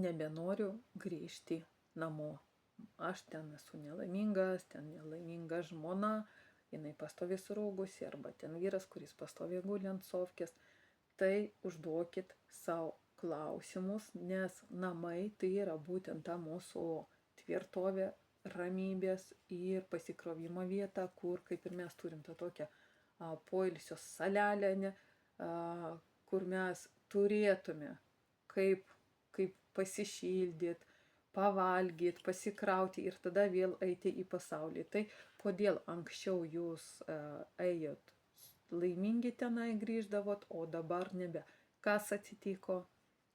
nebenoriu grįžti namo. Aš ten esu nelaimingas, ten nelaiminga žmona, jinai pastoviai surūgusi, arba ten vyras, kuris pastoviai guli ant sofkės. Tai užduokit savo klausimus, nes namai tai yra būtent ta mūsų tvirtovė, ramybės ir pasikrovimo vieta, kur kaip ir mes turim tą tokią poilsio salelę, kur mes turėtume kaip pasišildyti, pavalgyti, pasikrauti ir tada vėl eiti į pasaulį. Tai kodėl anksčiau jūs ėjot laimingi tenai grįždavot, o dabar nebe. Kas atsitiko,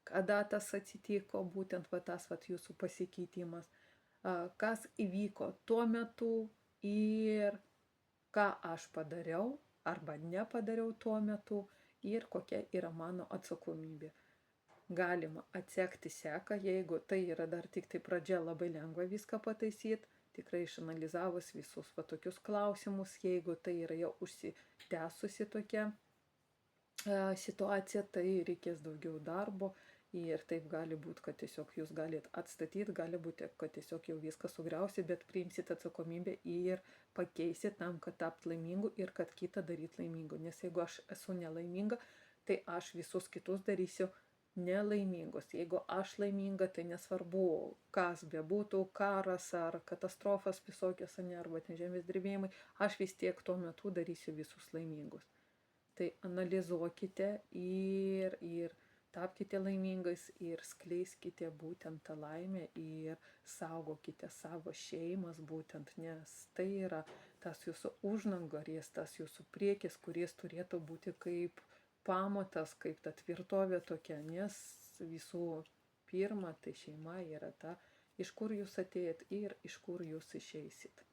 kada tas atsitiko, būtent tas jūsų pasikeitimas, kas įvyko tuo metu ir ką aš padariau arba nepadariau tuo metu ir kokia yra mano atsakomybė. Galima atsekti seką, jeigu tai yra dar tik tai pradžia, labai lengva viską pataisyti, tikrai išanalizavus visus tokius klausimus, jeigu tai yra jau užsitęsusi tokia situacija, tai reikės daugiau darbo ir taip gali būti, kad tiesiog jūs galit atstatyti, gali būti, kad tiesiog jau viską sugriausi, bet priimsit atsakomybę ir pakeisit tam, kad tapt laimingu ir kad kitą daryti laimingu. Nes jeigu aš esu nelaiminga, tai aš visus kitus darysiu nelaimingus. Jeigu aš laiminga, tai nesvarbu, kas bebūtų, karas ar katastrofas visokios, arba žemės drebėjimai, aš vis tiek tuo metu darysiu visus laimingus. Tai analizuokite ir tapkite laimingais ir skleiskite būtent tą laimę ir saugokite savo šeimas būtent, nes tai yra tas jūsų užnugaris, tas jūsų priekis, kuris turėtų būti kaip pamatas, kaip ta tvirtovė tokia, nes visų pirma, tai šeima yra ta, iš kur jūs atėjat ir iš kur jūs išeisit.